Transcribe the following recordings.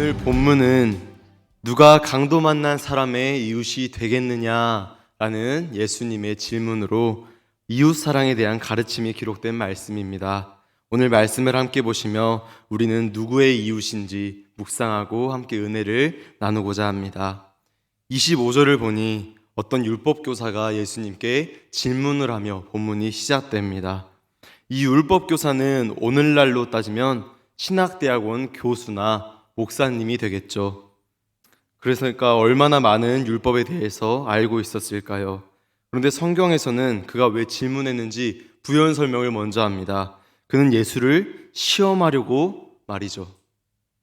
오늘 본문은 누가 강도 만난 사람의 이웃이 되겠느냐라는 예수님의 질문으로 이웃 사랑에 대한 가르침이 기록된 말씀입니다. 오늘 말씀을 함께 보시며 우리는 누구의 이웃인지 묵상하고 함께 은혜를 나누고자 합니다. 25절을 보니 어떤 율법교사가 예수님께 질문을 하며 본문이 시작됩니다. 이 율법교사는 오늘날로 따지면 신학대학원 교수나 목사님이 되겠죠. 그러니까 얼마나 많은 율법에 대해서 알고 있었을까요? 그런데 성경에서는 그가 왜 질문했는지 부연 설명을 먼저 합니다. 그는 예수를 시험하려고 말이죠.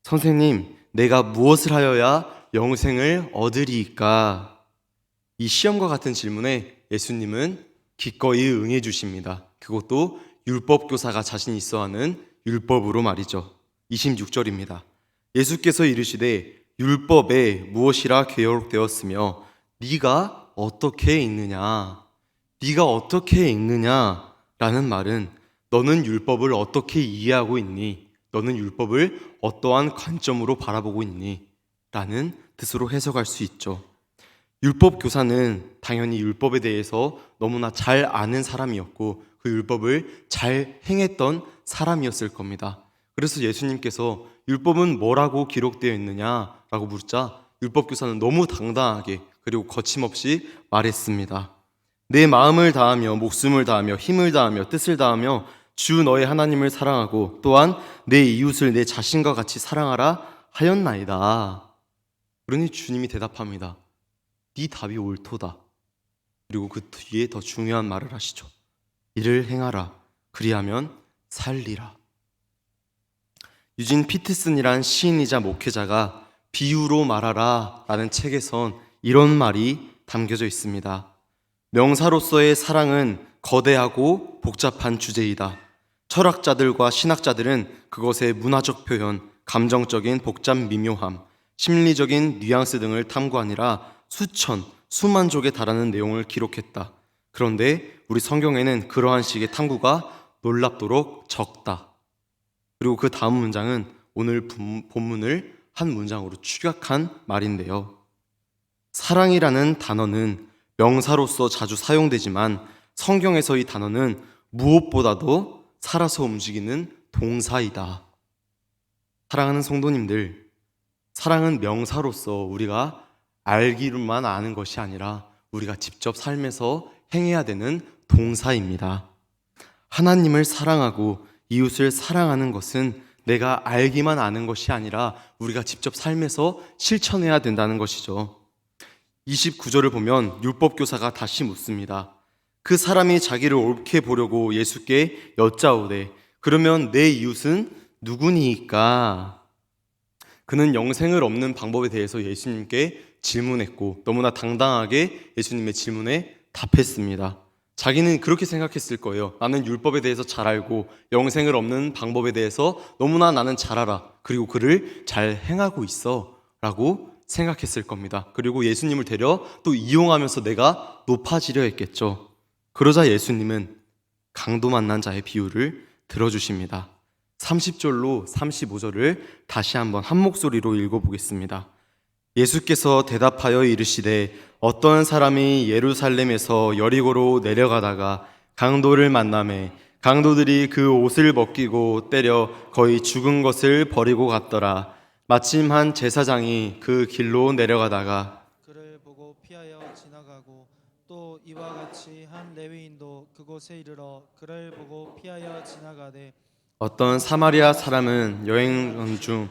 선생님, 내가 무엇을 하여야 영생을 얻으리이까? 이 시험과 같은 질문에 예수님은 기꺼이 응해 주십니다. 그것도 율법교사가 자신 있어 하는 율법으로 말이죠. 26절입니다. 예수께서 이르시되 율법에 무엇이라 기록되었으며 네가 어떻게 읽느냐? 네가 어떻게 읽느냐? 라는 말은 너는 율법을 어떻게 이해하고 있니? 너는 율법을 어떠한 관점으로 바라보고 있니? 라는 뜻으로 해석할 수 있죠. 율법 교사는 당연히 율법에 대해서 너무나 잘 아는 사람이었고 그 율법을 잘 행했던 사람이었을 겁니다. 그래서 예수님께서 율법은 뭐라고 기록되어 있느냐라고 묻자 율법 교사는 너무 당당하게 그리고 거침없이 말했습니다. 내 마음을 다하며 목숨을 다하며 힘을 다하며 뜻을 다하며 주 너의 하나님을 사랑하고 또한 내 이웃을 내 자신과 같이 사랑하라 하였나이다. 그러니 주님이 대답합니다. 네 답이 옳도다. 그리고 그 뒤에 더 중요한 말을 하시죠. 이를 행하라. 그리하면 살리라. 유진 피트슨이란 시인이자 목회자가 비유로 말하라 라는 책에선 이런 말이 담겨져 있습니다. 명사로서의 사랑은 거대하고 복잡한 주제이다. 철학자들과 신학자들은 그것의 문화적 표현, 감정적인 복잡 미묘함, 심리적인 뉘앙스 등을 탐구하니라 수만 족에 달하는 내용을 기록했다. 그런데 우리 성경에는 그러한 식의 탐구가 놀랍도록 적다. 그리고 그 다음 문장은 오늘 본문을 한 문장으로 축약한 말인데요. 사랑이라는 단어는 명사로서 자주 사용되지만 성경에서 이 단어는 무엇보다도 살아서 움직이는 동사이다. 사랑하는 성도님들, 사랑은 명사로서 우리가 알기로만 아는 것이 아니라 우리가 직접 삶에서 행해야 되는 동사입니다. 하나님을 사랑하고 이웃을 사랑하는 것은 내가 알기만 아는 것이 아니라 우리가 직접 삶에서 실천해야 된다는 것이죠. 29절을 보면 율법교사가 다시 묻습니다. 그 사람이 자기를 옳게 보려고 예수께 여짜오되 그러면 내 이웃은 누구니까? 그는 영생을 얻는 방법에 대해서 예수님께 질문했고 너무나 당당하게 예수님의 질문에 답했습니다. 자기는 그렇게 생각했을 거예요. 나는 율법에 대해서 잘 알고 영생을 얻는 방법에 대해서 너무나 나는 잘 알아. 그리고 그를 잘 행하고 있어 라고 생각했을 겁니다. 그리고 예수님을 데려 또 이용하면서 내가 높아지려 했겠죠. 그러자 예수님은 강도 만난 자의 비유를 들어주십니다. 30절로 35절을 다시 한번 한 목소리로 읽어보겠습니다. 예수께서 대답하여 이르시되 어떤 사람이 예루살렘에서 여리고로 내려가다가 강도를 만나매 강도들이 그 옷을 벗기고 때려 거의 죽은 것을 버리고 갔더라. 마침 한 제사장이 그 길로 내려가다가 그를 보고 피하여 지나가고 또 이와 같이 한 레위인도 그곳에 이르러 그를 보고 피하여 지나가되 어떤 사마리아 사람은 여행 중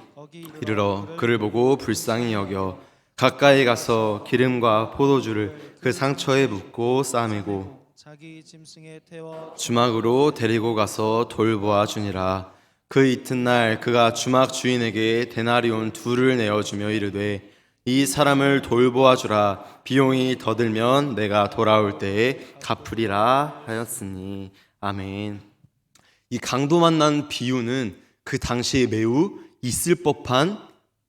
이르러 그를 보고 불쌍히 여겨 가까이 가서 기름과 포도주를 그 상처에 붓고 싸매고 자기 짐승에 태워 주막으로 데리고 가서 돌보아 주니라. 그 이튿날 그가 주막 주인에게 데나리온 2를 내어주며 이르되 이 사람을 돌보아 주라. 비용이 더 들면 내가 돌아올 때에 갚으리라 하였으니. 아멘. 이 강도 만난 비유는 그 당시에 매우 있을 법한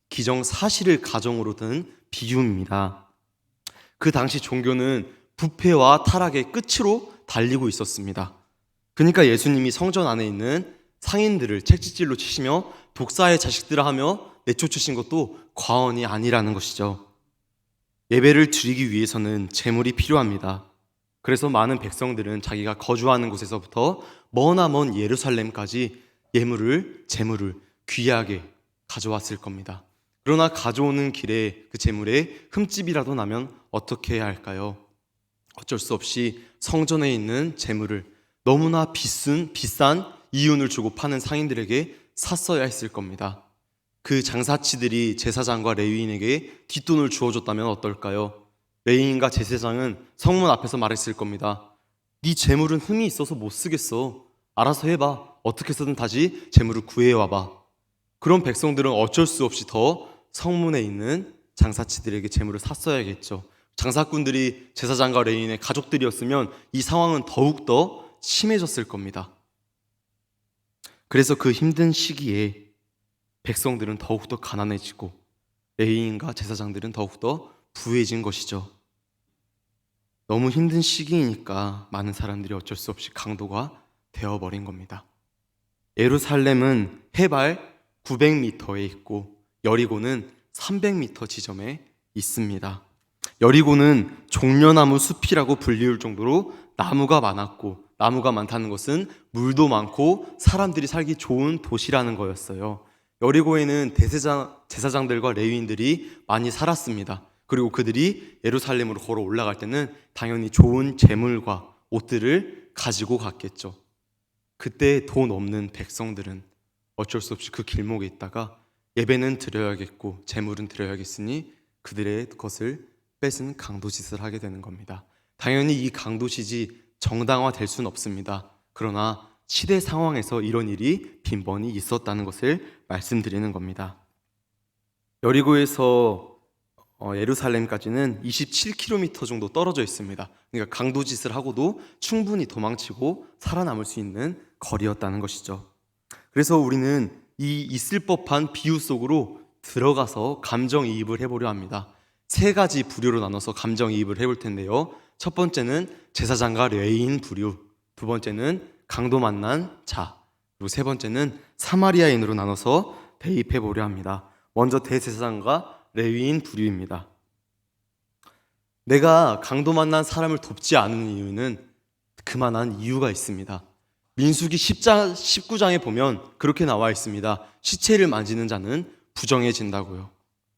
기정사실을 가정으로 든 비유입니다. 그 당시 종교는 부패와 타락의 끝으로 달리고 있었습니다. 그러니까 예수님이 성전 안에 있는 상인들을 채찍질로 치시며 독사의 자식들아 하며 내쫓으신 것도 과언이 아니라는 것이죠. 예배를 드리기 위해서는 제물이 필요합니다. 그래서 많은 백성들은 자기가 거주하는 곳에서부터 머나먼 예루살렘까지 제물을 귀하게 가져왔을 겁니다. 그러나 가져오는 길에 그 제물에 흠집이라도 나면 어떻게 해야 할까요? 어쩔 수 없이 성전에 있는 제물을 너무나 비싼 이윤을 주고 파는 상인들에게 샀어야 했을 겁니다. 그 장사치들이 제사장과 레위인에게 뒷돈을 주어줬다면 어떨까요? 레위인과 제사장은 성문 앞에서 말했을 겁니다. 네 재물은 흠이 있어서 못 쓰겠어. 알아서 해봐. 어떻게 해서든 다시 재물을 구해와봐. 그런 백성들은 어쩔 수 없이 더 성문에 있는 장사치들에게 재물을 샀어야겠죠. 장사꾼들이 제사장과 레위인의 가족들이었으면 이 상황은 더욱더 심해졌을 겁니다. 그래서 그 힘든 시기에 백성들은 더욱더 가난해지고 레위인과 제사장들은 더욱더 부해진 것이죠. 너무 힘든 시기이니까 많은 사람들이 어쩔 수 없이 강도가 되어버린 겁니다. 예루살렘은 해발 900m에 있고 여리고는 300m 지점에 있습니다. 여리고는 종려나무 숲이라고 불리울 정도로 나무가 많았고, 나무가 많다는 것은 물도 많고 사람들이 살기 좋은 도시라는 거였어요. 여리고에는 제사장들과 레위인들이 많이 살았습니다. 그리고 그들이 예루살렘으로 걸어 올라갈 때는 당연히 좋은 재물과 옷들을 가지고 갔겠죠. 그때 돈 없는 백성들은 어쩔 수 없이 그 길목에 있다가 예배는 드려야겠고 재물은 드려야겠으니 그들의 것을 뺏은 강도짓을 하게 되는 겁니다. 당연히 이 강도짓이 정당화될 수는 없습니다. 그러나 시대 상황에서 이런 일이 빈번히 있었다는 것을 말씀드리는 겁니다. 여리고에서 예루살렘까지는 27km 정도 떨어져 있습니다. 그러니까 강도짓을 하고도 충분히 도망치고 살아남을 수 있는 거리였다는 것이죠. 그래서 우리는 이 있을 법한 비유 속으로 들어가서 감정이입을 해보려 합니다. 세 가지 부류로 나눠서 감정이입을 해볼 텐데요. 첫 번째는 제사장과 레위인 부류, 두 번째는 강도 만난 자, 그리고 세 번째는 사마리아인으로 나눠서 대입해 보려 합니다. 먼저 대제사장과 레위인 부류입니다. 내가 강도 만난 사람을 돕지 않은 이유는 그만한 이유가 있습니다. 민수기 19장에 보면 그렇게 나와 있습니다. 시체를 만지는 자는 부정해진다고요.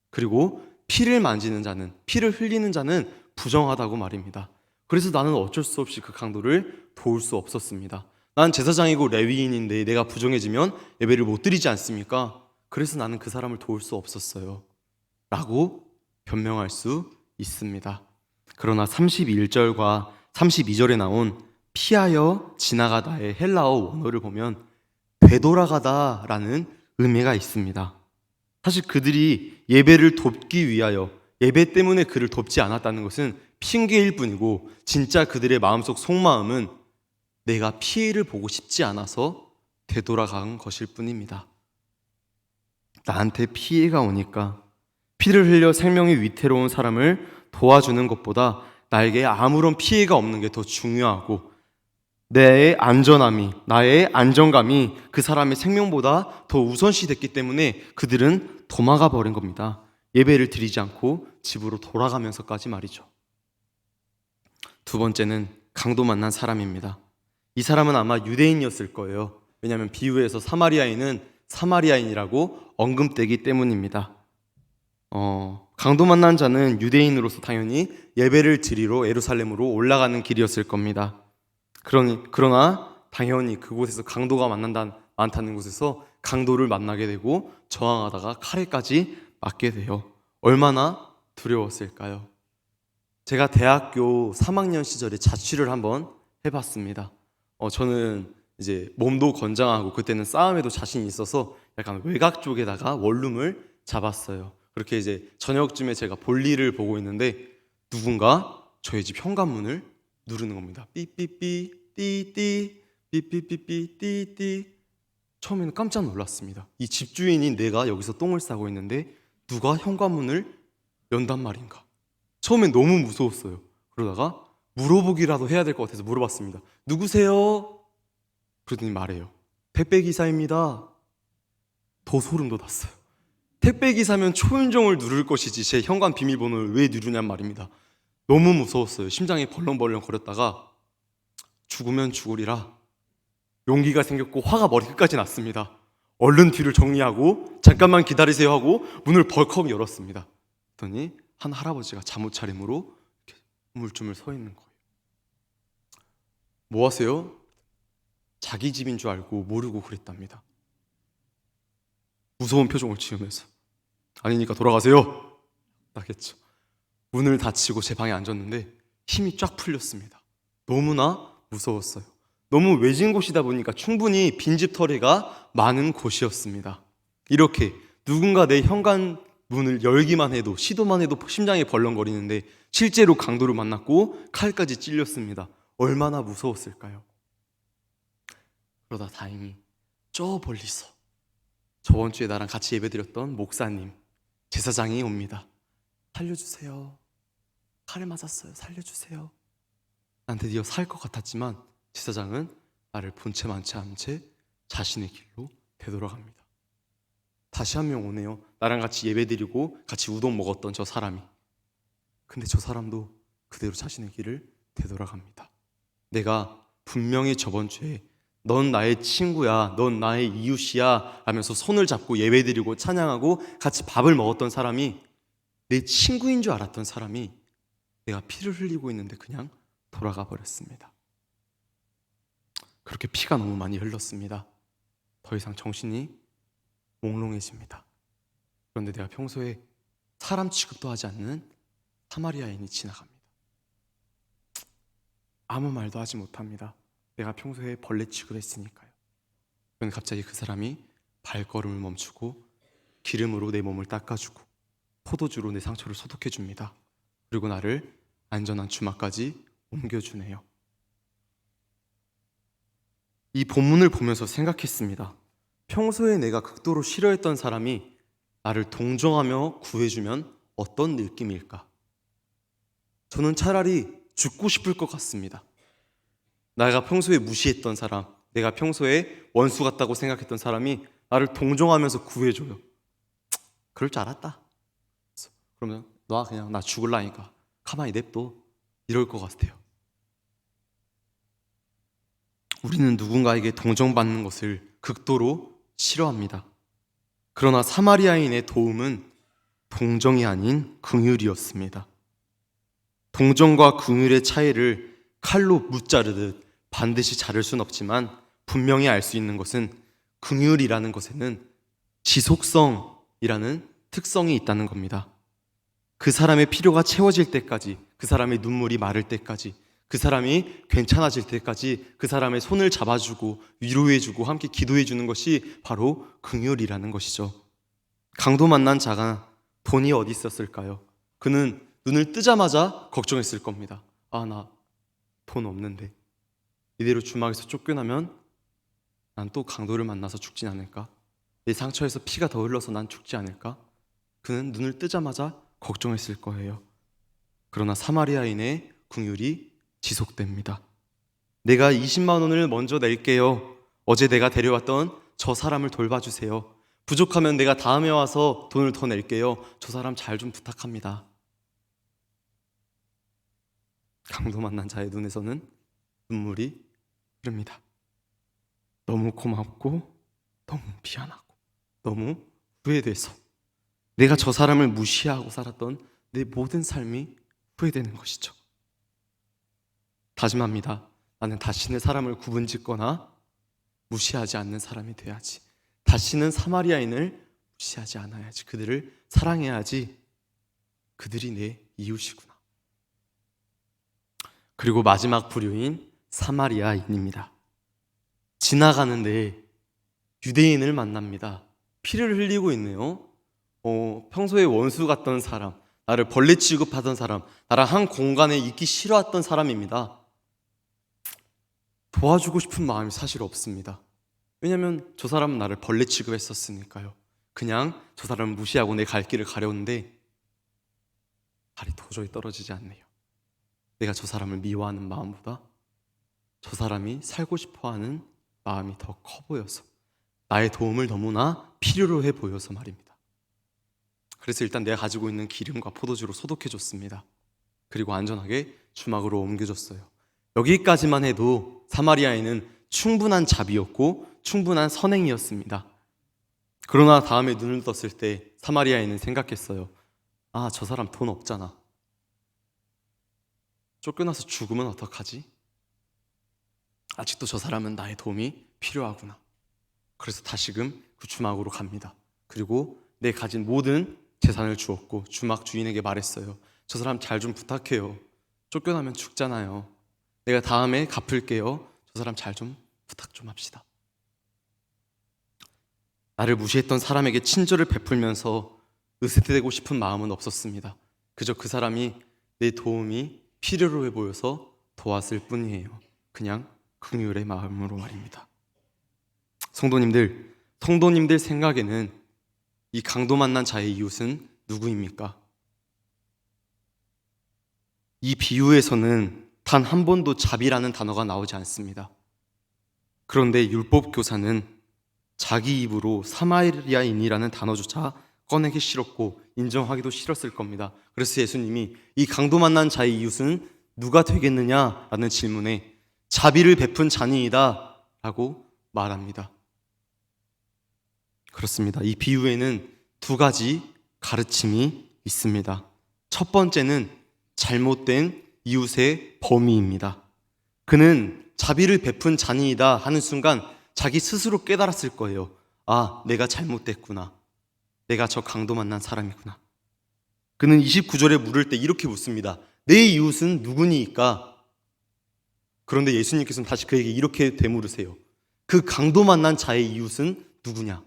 그리고 피를 만지는 자는, 피를 흘리는 자는 부정하다고 말입니다. 그래서 나는 어쩔 수 없이 그 강도를 도울 수 없었습니다. 난 제사장이고 레위인인데 내가 부정해지면 예배를 못 드리지 않습니까? 그래서 나는 그 사람을 도울 수 없었어요 라고 변명할 수 있습니다. 그러나 31절과 32절에 나온 피하여 지나가다의 헬라어 원어를 보면 되돌아가다 라는 의미가 있습니다. 사실 그들이 예배를 돕기 위하여 예배 때문에 그를 돕지 않았다는 것은 핑계일 뿐이고 진짜 그들의 마음속 속마음은 내가 피해를 보고 싶지 않아서 되돌아간 것일 뿐입니다. 나한테 피해가 오니까 피를 흘려 생명이 위태로운 사람을 도와주는 것보다 나에게 아무런 피해가 없는 게 더 중요하고 나의 안정감이 그 사람의 생명보다 더 우선시 됐기 때문에 그들은 도망가 버린 겁니다. 예배를 드리지 않고 집으로 돌아가면서까지 말이죠. 두 번째는 강도 만난 사람입니다. 이 사람은 아마 유대인이었을 거예요. 왜냐하면 비유에서 사마리아인은 사마리아인이라고 언급되기 때문입니다. 강도 만난 자는 유대인으로서 당연히 예배를 드리러 예루살렘으로 올라가는 길이었을 겁니다. 그러나 당연히 그곳에서 강도가 많다는 곳에서 강도를 만나게 되고 저항하다가 칼에까지 맞게 돼요. 얼마나 두려웠을까요? 제가 대학교 3학년 시절에 자취를 한번 해봤습니다. 저는 이제 몸도 건장하고 그때는 싸움에도 자신이 있어서 약간 외곽 쪽에다가 원룸을 잡았어요. 그렇게 이제 저녁쯤에 제가 볼일을 보고 있는데 누군가 저희 집 현관문을 누르는 겁니다. 삐삐삐 띠띠 삐삐삐삐 띠띠. 처음에는 깜짝 놀랐습니다. 이 집주인인 내가 여기서 똥을 싸고 있는데 누가 현관문을 연단 말인가. 처음엔 너무 무서웠어요. 그러다가 물어보기라도 해야 될 것 같아서 물어봤습니다. 누구세요? 그러더니 말해요. 택배기사입니다. 더 소름 돋았어요. 택배 기사면 초인종을 누를 것이지 제 현관 비밀번호를 왜 누르냔 말입니다. 너무 무서웠어요. 심장이 벌렁벌렁 거렸다가 죽으면 죽으리라 용기가 생겼고 화가 머리끝까지 났습니다. 얼른 뒤를 정리하고 잠깐만 기다리세요 하고 문을 벌컥 열었습니다. 그랬더니 한 할아버지가 잠옷 차림으로 이렇게 우물쭈물 서 있는 거예요. 뭐 하세요? 자기 집인 줄 알고 모르고 그랬답니다. 무서운 표정을 지으면서 아니니까 돌아가세요 나겠죠. 문을 닫히고 제 방에 앉았는데 힘이 쫙 풀렸습니다. 너무나 무서웠어요. 너무 외진 곳이다 보니까 충분히 빈집털이가 많은 곳이었습니다. 이렇게 누군가 내 현관 문을 열기만 해도 시도만 해도 심장이 벌렁거리는데 실제로 강도를 만났고 칼까지 찔렸습니다. 얼마나 무서웠을까요? 그러다 다행히 저 멀리서 저번 주에 나랑 같이 예배드렸던 목사님, 제사장이 옵니다. 살려주세요. 칼에 맞았어요. 살려주세요. 난 드디어 살 것 같았지만 제사장은 나를 본체 많지 않은 채 자신의 길로 되돌아갑니다. 다시 한 명 오네요. 나랑 같이 예배드리고 같이 우동 먹었던 저 사람이. 근데 저 사람도 그대로 자신의 길을 되돌아갑니다. 내가 분명히 저번 주에 넌 나의 친구야, 넌 나의 이웃이야 하면서 손을 잡고 예배드리고 찬양하고 같이 밥을 먹었던 사람이, 내 친구인 줄 알았던 사람이 내가 피를 흘리고 있는데 그냥 돌아가 버렸습니다. 그렇게 피가 너무 많이 흘렀습니다. 더 이상 정신이 몽롱해집니다. 그런데 내가 평소에 사람 취급도 하지 않는 사마리아인이 지나갑니다. 아무 말도 하지 못합니다. 내가 평소에 벌레 취급했으니까요. 그런데 갑자기 그 사람이 발걸음을 멈추고 기름으로 내 몸을 닦아주고 포도주로 내 상처를 소독해줍니다. 그리고 나를 안전한 주막까지 옮겨주네요. 이 본문을 보면서 생각했습니다. 평소에 내가 극도로 싫어했던 사람이 나를 동정하며 구해주면 어떤 느낌일까? 저는 차라리 죽고 싶을 것 같습니다. 내가 평소에 무시했던 사람, 내가 평소에 원수 같다고 생각했던 사람이 나를 동정하면서 구해줘요. 그럴 줄 알았다. 그러면 너 그냥 나 죽을라니까 가만히 냅둬, 이럴 것 같아요. 우리는 누군가에게 동정받는 것을 극도로 싫어합니다. 그러나 사마리아인의 도움은 동정이 아닌 긍휼이었습니다. 동정과 긍휼의 차이를 칼로 무자르듯 반드시 자를 순 없지만 분명히 알 수 있는 것은 긍휼이라는 것에는 지속성이라는 특성이 있다는 겁니다. 그 사람의 필요가 채워질 때까지, 그 사람의 눈물이 마를 때까지, 그 사람이 괜찮아질 때까지 그 사람의 손을 잡아주고 위로해주고 함께 기도해주는 것이 바로 긍휼이라는 것이죠. 강도 만난 자가 돈이 어디 있었을까요? 그는 눈을 뜨자마자 걱정했을 겁니다. 아, 나 돈 없는데 이대로 주막에서 쫓겨나면 난 또 강도를 만나서 죽진 않을까? 내 상처에서 피가 더 흘러서 난 죽지 않을까? 그는 눈을 뜨자마자 걱정했을 거예요. 그러나 사마리아인의 긍휼이 지속됩니다. 내가 20만 원을 먼저 낼게요. 어제 내가 데려왔던 저 사람을 돌봐주세요. 부족하면 내가 다음에 와서 돈을 더 낼게요. 저 사람 잘 좀 부탁합니다. 강도 만난 자의 눈에서는 눈물이 흐릅니다. 너무 고맙고 너무 미안하고 너무 후회돼서 내가 저 사람을 무시하고 살았던 내 모든 삶이 후회되는 것이죠. 다짐합니다. 나는 다시는 사람을 구분짓거나 무시하지 않는 사람이 돼야지. 다시는 사마리아인을 무시하지 않아야지. 그들을 사랑해야지. 그들이 내 이웃이구나. 그리고 마지막 부류인 사마리아인입니다. 지나가는데 유대인을 만납니다. 피를 흘리고 있네요. 평소에 원수 같던 사람, 나를 벌레 취급하던 사람, 나랑 한 공간에 있기 싫어했던 사람입니다. 도와주고 싶은 마음이 사실 없습니다. 왜냐면 저 사람은 나를 벌레 취급했었으니까요. 그냥 저 사람을 무시하고 내 갈 길을 가려는데 발이 도저히 떨어지지 않네요. 내가 저 사람을 미워하는 마음보다 저 사람이 살고 싶어하는 마음이 더 커 보여서, 나의 도움을 너무나 필요로 해 보여서 말입니다. 그래서 일단 내가 가지고 있는 기름과 포도주로 소독해줬습니다. 그리고 안전하게 주막으로 옮겨줬어요. 여기까지만 해도 사마리아인은 충분한 자비였고 충분한 선행이었습니다. 그러나 다음에 눈을 떴을 때 사마리아인은 생각했어요. 아, 저 사람 돈 없잖아. 쫓겨나서 죽으면 어떡하지? 아직도 저 사람은 나의 도움이 필요하구나. 그래서 다시금 그 주막으로 갑니다. 그리고 내 가진 모든 재산을 주었고 주막 주인에게 말했어요. 저 사람 잘 좀 부탁해요. 쫓겨나면 죽잖아요. 내가 다음에 갚을게요. 저 사람 잘 좀 부탁 좀 합시다. 나를 무시했던 사람에게 친절을 베풀면서 으스대고 싶은 마음은 없었습니다. 그저 그 사람이 내 도움이 필요로 해 보여서 도왔을 뿐이에요. 그냥 긍휼의 마음으로 말입니다. 성도님들 생각에는 이 강도 만난 자의 이웃은 누구입니까? 이 비유에서는 단 한 번도 자비라는 단어가 나오지 않습니다. 그런데 율법 교사는 자기 입으로 사마리아인이라는 단어조차 꺼내기 싫었고 인정하기도 싫었을 겁니다. 그래서 예수님이 이 강도 만난 자의 이웃은 누가 되겠느냐라는 질문에 자비를 베푼 자니이다 라고 말합니다. 그렇습니다. 이 비유에는 두 가지 가르침이 있습니다. 첫 번째는 잘못된 이웃의 범위입니다. 그는 자비를 베푼 자니이다 하는 순간 자기 스스로 깨달았을 거예요. 아, 내가 잘못됐구나. 내가 저 강도 만난 사람이구나. 그는 29절에 물을 때 이렇게 묻습니다. 내 이웃은 누구니까? 그런데 예수님께서는 다시 그에게 이렇게 되물으세요. 그 강도 만난 자의 이웃은 누구냐?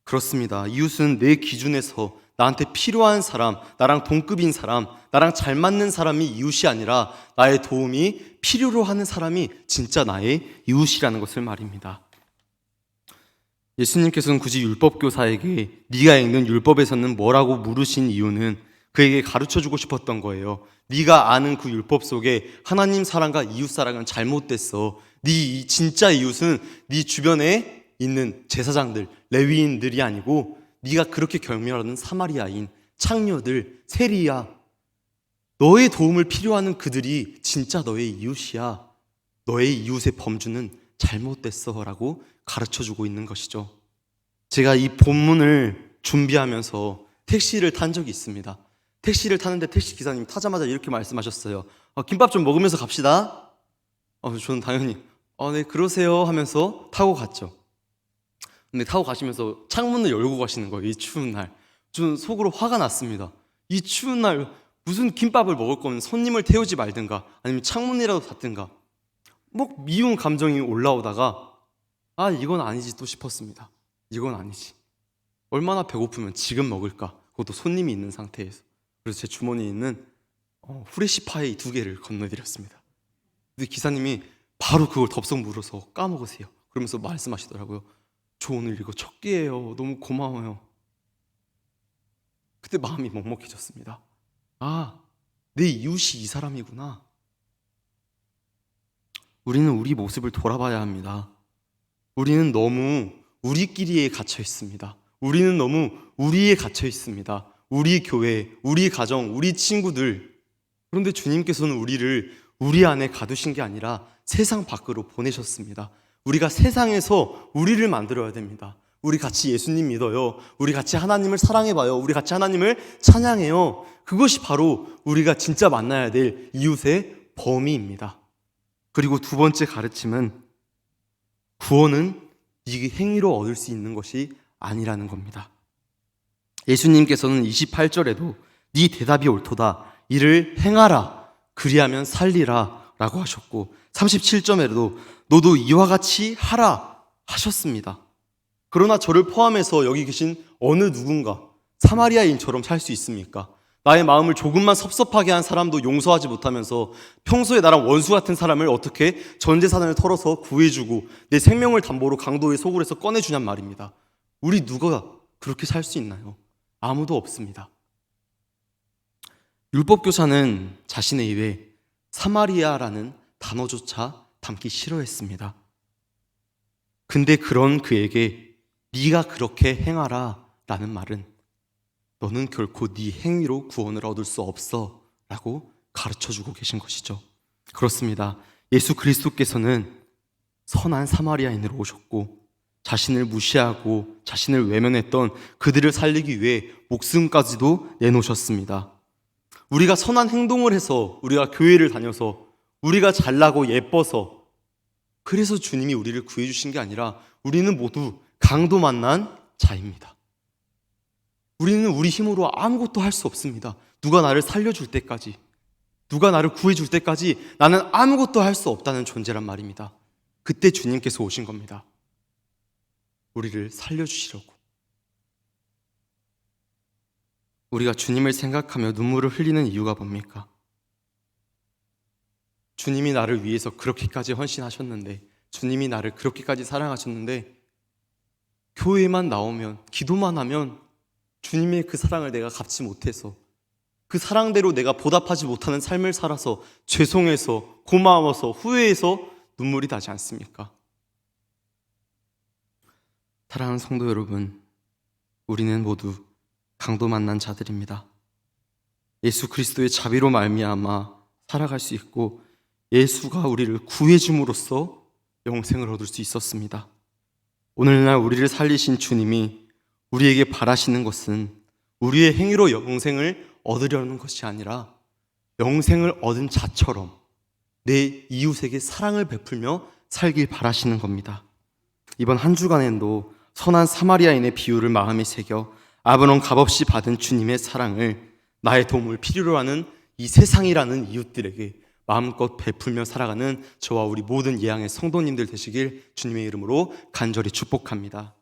그렇습니다. 이웃은 내 기준에서 나한테 필요한 사람, 나랑 동급인 사람, 나랑 잘 맞는 사람이 이웃이 아니라 나의 도움이 필요로 하는 사람이 진짜 나의 이웃이라는 것을 말입니다. 예수님께서는 굳이 율법교사에게 네가 읽는 율법에서는 뭐라고 물으신 이유는 그에게 가르쳐주고 싶었던 거예요. 네가 아는 그 율법 속에 하나님 사랑과 이웃 사랑은 잘못됐어. 네 진짜 이웃은 네 주변에 있는 제사장들, 레위인들이 아니고 네가 그렇게 경멸하는 사마리아인, 창녀들, 세리야. 너의 도움을 필요하는 그들이 진짜 너의 이웃이야. 너의 이웃의 범주는 잘못됐어 라고 가르쳐주고 있는 것이죠. 제가 이 본문을 준비하면서 택시를 탄 적이 있습니다. 택시를 타는데 택시 기사님 타자마자 이렇게 말씀하셨어요. 김밥 좀 먹으면서 갑시다. 저는 당연히 네 그러세요 하면서 타고 갔죠. 근데 타고 가시면서 창문을 열고 가시는 거예요. 이 추운 날. 저는 속으로 화가 났습니다. 이 추운 날 무슨 김밥을 먹을 거면 손님을 태우지 말든가 아니면 창문이라도 닫든가. 미운 감정이 올라오다가 이건 아니지 또 싶었습니다. 이건 아니지. 얼마나 배고프면 지금 먹을까? 그것도 손님이 있는 상태에서. 그래서 제 주머니에 있는 후레시파이 2개를 건네드렸습니다. 근데 기사님이 바로 그걸 덥석 물어서 까먹으세요. 그러면서 말씀하시더라고요. 저 오늘 이거 첫 끼예요. 너무 고마워요. 그때 마음이 먹먹해졌습니다. 내 이웃이 이 사람이구나. 우리는 우리 모습을 돌아봐야 합니다. 우리는 너무 우리끼리에 갇혀 있습니다. 우리는 너무 우리에 갇혀 있습니다. 우리 교회, 우리 가정, 우리 친구들. 그런데 주님께서는 우리를 우리 안에 가두신 게 아니라 세상 밖으로 보내셨습니다. 우리가 세상에서 우리를 만들어야 됩니다. 우리 같이 예수님 믿어요. 우리 같이 하나님을 사랑해봐요. 우리 같이 하나님을 찬양해요. 그것이 바로 우리가 진짜 만나야 될 이웃의 범위입니다. 그리고 두 번째 가르침은 구원은 네 행위로 얻을 수 있는 것이 아니라는 겁니다. 예수님께서는 28절에도 네 대답이 옳도다. 이를 행하라. 그리하면 살리라 라고 하셨고 37절에도 너도 이와 같이 하라 하셨습니다. 그러나 저를 포함해서 여기 계신 어느 누군가 사마리아인처럼 살 수 있습니까? 나의 마음을 조금만 섭섭하게 한 사람도 용서하지 못하면서 평소에 나랑 원수 같은 사람을 어떻게 전 재산을 털어서 구해주고 내 생명을 담보로 강도의 소굴에서 꺼내주냔 말입니다. 우리 누가 그렇게 살 수 있나요? 아무도 없습니다. 율법교사는 자신의 입에 사마리아라는 단어조차 담기 싫어했습니다. 근데 그런 그에게 네가 그렇게 행하라 라는 말은 너는 결코 네 행위로 구원을 얻을 수 없어 라고 가르쳐주고 계신 것이죠. 그렇습니다. 예수 그리스도께서는 선한 사마리아인으로 오셨고 자신을 무시하고 자신을 외면했던 그들을 살리기 위해 목숨까지도 내놓으셨습니다. 우리가 선한 행동을 해서, 우리가 교회를 다녀서, 우리가 잘나고 예뻐서 그래서 주님이 우리를 구해주신 게 아니라 우리는 모두 강도 만난 자입니다. 우리는 우리 힘으로 아무것도 할 수 없습니다. 누가 나를 살려줄 때까지, 누가 나를 구해줄 때까지 나는 아무것도 할 수 없다는 존재란 말입니다. 그때 주님께서 오신 겁니다. 우리를 살려주시려고. 우리가 주님을 생각하며 눈물을 흘리는 이유가 뭡니까? 주님이 나를 위해서 그렇게까지 헌신하셨는데, 주님이 나를 그렇게까지 사랑하셨는데, 교회만 나오면, 기도만 하면 주님의 그 사랑을 내가 갚지 못해서, 그 사랑대로 내가 보답하지 못하는 삶을 살아서 죄송해서, 고마워서, 후회해서 눈물이 나지 않습니까? 사랑하는 성도 여러분, 우리는 모두 강도 만난 자들입니다. 예수 그리스도의 자비로 말미암아 살아갈 수 있고 예수가 우리를 구해줌으로써 영생을 얻을 수 있었습니다. 오늘날 우리를 살리신 주님이 우리에게 바라시는 것은 우리의 행위로 영생을 얻으려는 것이 아니라 영생을 얻은 자처럼 내 이웃에게 사랑을 베풀며 살길 바라시는 겁니다. 이번 한 주간에도 선한 사마리아인의 비유를 마음에 새겨 아무런 값없이 받은 주님의 사랑을 나의 도움을 필요로 하는 이 세상이라는 이웃들에게 마음껏 베풀며 살아가는 저와 우리 모든 예양의 성도님들 되시길 주님의 이름으로 간절히 축복합니다.